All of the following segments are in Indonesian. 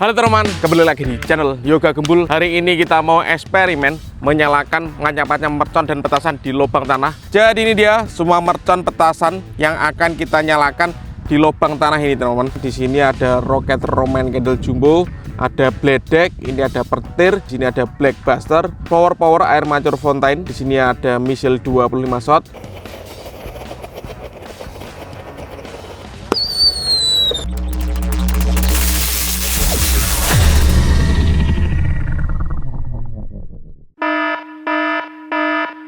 Halo teman-teman, kembali lagi di channel Yoga Gembul. Hari ini kita mau eksperimen menyalakan ngacak-ngacak mercon dan petasan di lubang tanah. Jadi ini dia semua mercon petasan yang akan kita nyalakan di lubang tanah ini teman-teman. Di sini ada roket Roman candle jumbo, ada bledek, ini ada petir, di sini ada blackbuster, power air mancur fountain, di sini ada missile 25 shot.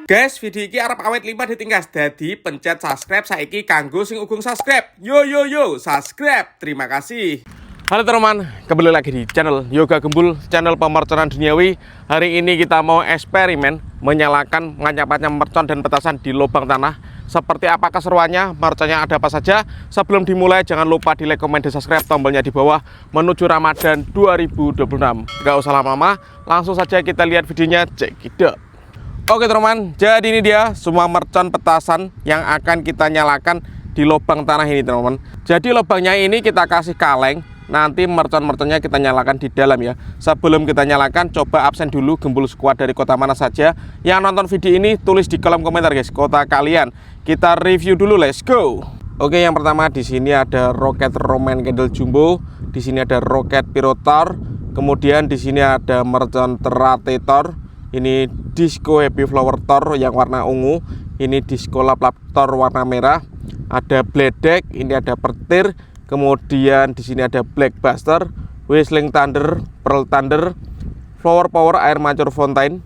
Guys, video ini arep awet 5 ditinggas. Dadi pencet subscribe saiki kanggo sing ugung subscribe. Yo subscribe. Terima kasih. Halo teman-teman, kembali lagi di channel Yoga Gembul, channel pemerconan duniawi. Hari ini kita mau eksperimen menyalakan ngacak-ngacak mercon dan petasan di lubang tanah. Seperti apa keseruannya, merconnya ada apa saja. Sebelum dimulai jangan lupa di like, komen, dan subscribe, tombolnya di bawah. Menuju Ramadan 2026. Gak usah lama-lama, langsung saja kita lihat videonya. Cekidot. Oke teman-teman, jadi ini dia semua mercon petasan yang akan kita nyalakan di lubang tanah ini teman-teman. Jadi lubangnya ini kita kasih kaleng, nanti mercon-merconnya kita nyalakan di dalam ya. Sebelum kita nyalakan, coba absen dulu Gembul Squad dari kota mana saja. Yang nonton video ini tulis di kolom komentar guys, kota kalian. Kita review dulu, let's go. Oke, yang pertama di sini ada roket Roman candle jumbo, di sini ada roket pirotor, kemudian di sini ada mercon teratetor. Ini disco happy flower tor yang warna ungu, ini disco lap-lap tor warna merah, ada bledek, ini ada petir, kemudian di sini ada blackbuster, whistling thunder, pearl thunder, power air mancur fountain,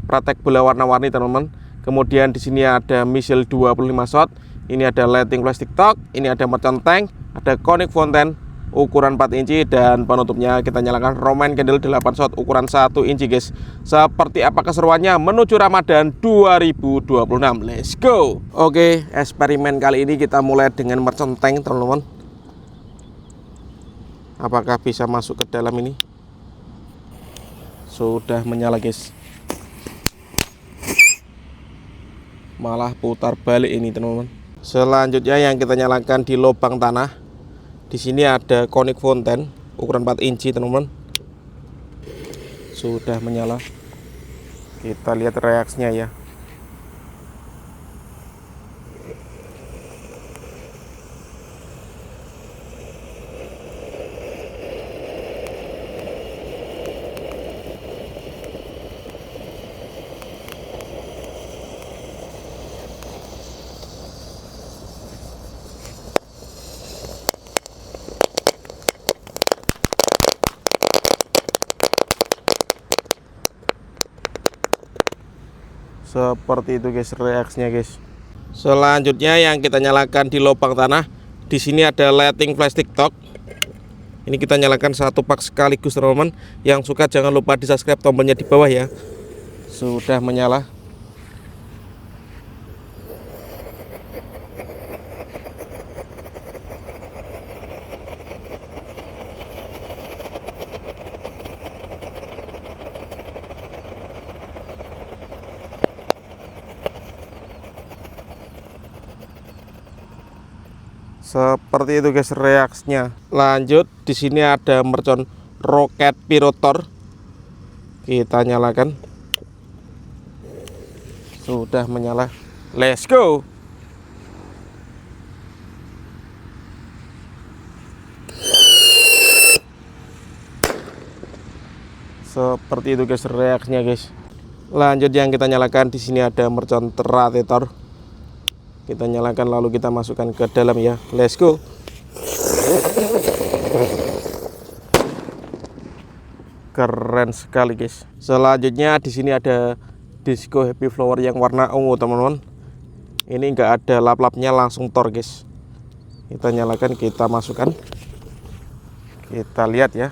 pratek bola warna-warni teman-teman. Kemudian di sini ada missile 25 shot, ini ada lighting plastic talk, ini ada mercon tank, ada conic fountain ukuran 4 inci, dan penutupnya kita nyalakan Roman candle 8 shot ukuran 1 inci guys. Seperti apa keseruannya menuju Ramadan 2026, let's go. Oke, eksperimen kali ini kita mulai dengan mercon tank teman-teman. Apakah bisa masuk ke dalam ini? Sudah menyala guys, malah putar balik ini teman-teman. Selanjutnya yang kita nyalakan di lubang tanah, di sini ada conic fountain ukuran 4 inci teman-teman. Sudah menyala. Kita lihat reaksinya ya. Seperti itu guys reaksinya guys. Selanjutnya yang kita nyalakan di lubang tanah, di sini ada lighting plastic talk. Ini kita nyalakan satu pak sekaligus teman-teman. Yang suka jangan lupa di subscribe, tombolnya di bawah ya. Sudah menyala. Seperti itu guys reaksinya. Lanjut, di sini ada mercon roket pirotor. Kita nyalakan. Sudah menyala. Let's go. Seperti itu guys reaksinya guys. Lanjut yang kita nyalakan, di sini ada mercon teratetor. Kita nyalakan lalu kita masukkan ke dalam ya. Let's go. Keren sekali guys. Selanjutnya di sini ada disco happy flower yang warna ungu teman-teman. Ini enggak ada lap-lapnya, langsung tor guys. Kita nyalakan, kita masukkan. Kita lihat ya.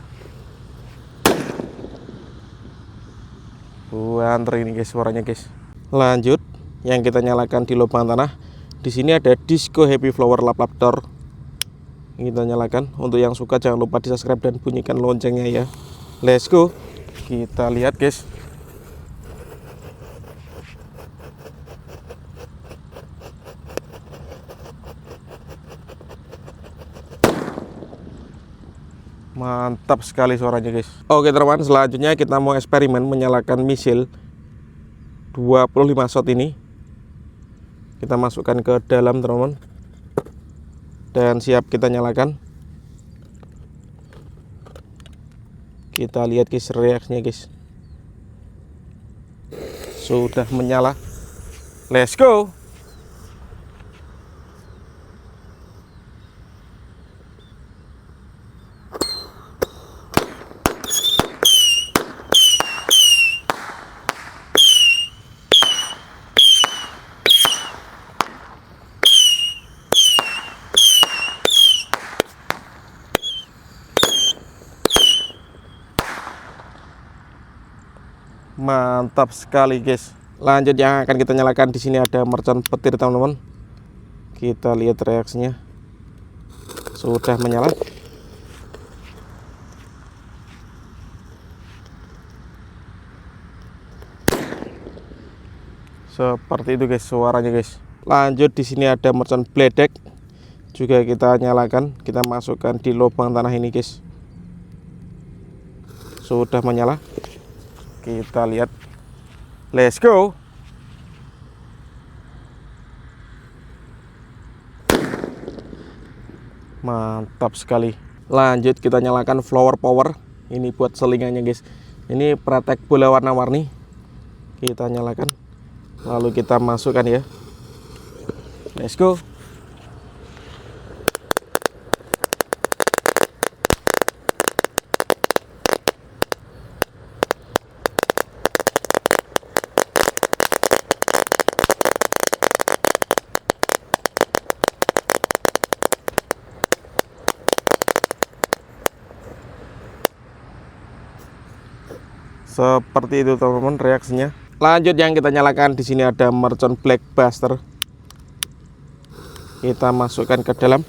Antre ini guys suaranya guys. Lanjut yang kita nyalakan di lubang tanah, di sini ada disco happy flower lap-lap tor. Kita nyalakan. Untuk yang suka jangan lupa di subscribe dan bunyikan loncengnya ya. Let's go. Kita lihat guys. Mantap sekali suaranya guys. Oke teman-teman, selanjutnya kita mau eksperimen menyalakan misil 25 shot ini. Kita masukkan ke dalam teman-teman, dan siap kita nyalakan. Kita lihat guys reaksinya guys. Sudah menyala. Let's go. Mantap sekali guys. Lanjut yang akan kita nyalakan di sini ada mercon petir teman-teman. Kita lihat reaksinya. Sudah menyala. Seperti itu guys suaranya guys. Lanjut di sini ada mercon bledek. Juga kita nyalakan, kita masukkan di lubang tanah ini guys. Sudah menyala. Kita lihat. Let's go. Mantap sekali. Lanjut kita nyalakan flower power. Ini buat selingannya guys. Ini pratek bola warna-warni. Kita nyalakan. Lalu kita masukkan ya. Let's go. Seperti itu teman-teman reaksinya. Lanjut yang kita nyalakan di sini ada mercon black buster. Kita masukkan ke dalam.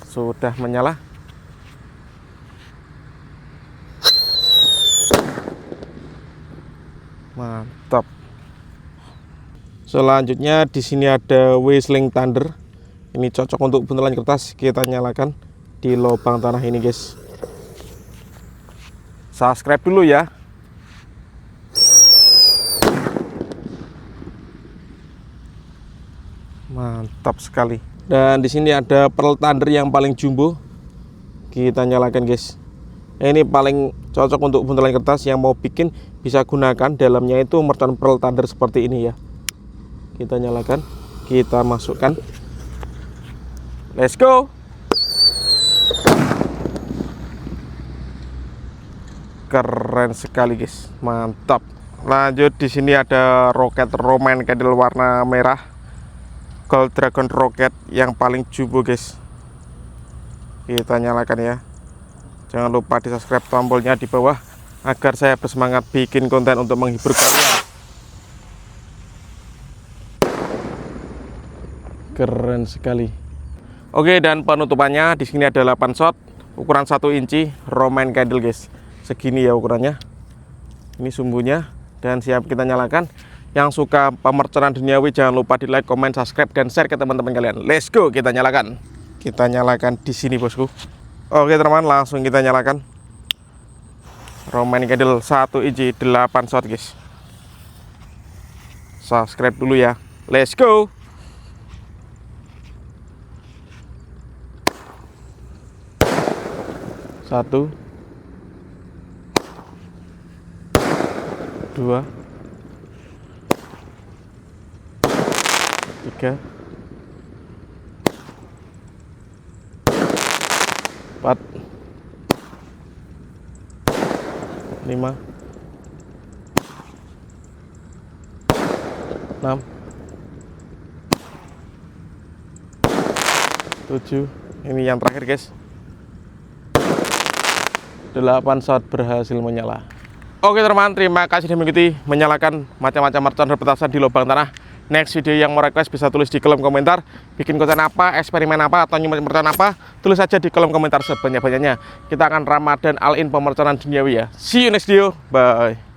Sudah menyala. Mantap. Selanjutnya di sini ada whistling thunder. Ini cocok untuk buntelan kertas. Kita nyalakan di lubang tanah ini guys. Subscribe dulu ya. Mantap sekali. Dan di sini ada pearl thunder yang paling jumbo. Kita nyalakan guys. Ini paling cocok untuk buntelan kertas yang mau bikin bisa gunakan. Dalamnya itu mercon pearl thunder seperti ini ya. Kita nyalakan, kita masukkan. Let's go. Keren sekali guys. Mantap. Lanjut di sini ada roket Roman candle warna merah. Gold Dragon Rocket yang paling jumbo guys. Kita nyalakan ya. Jangan lupa di subscribe tombolnya di bawah agar saya bersemangat bikin konten untuk menghibur kalian. Keren sekali. Oke, dan penutupannya di sini ada 8 shot ukuran 1 inci Roman candle guys. Segini ya ukurannya. Ini sumbunya dan siap kita nyalakan. Yang suka pemerconan duniawi jangan lupa di like, comment, subscribe, dan share ke teman-teman kalian. Let's go, kita nyalakan. Kita nyalakan di sini bosku. Oke teman-teman, langsung kita nyalakan. Roman candle 1 inci 8 shot guys. Subscribe dulu ya. Let's go. Satu, dua, 3, 4, 5, 6, 7. Ini yang terakhir guys. 8 shot berhasil menyala. Oke teman-teman, terima kasih sudah mengikuti menyalakan macam-macam mercon petasan di lubang tanah. Next video yang mau request bisa tulis di kolom komentar. Bikin konten apa, eksperimen apa, atau nyumbang mercon apa, tulis saja di kolom komentar sebanyak-banyaknya. Kita akan Ramadan all in pemerconan duniawi ya. See you next video, bye.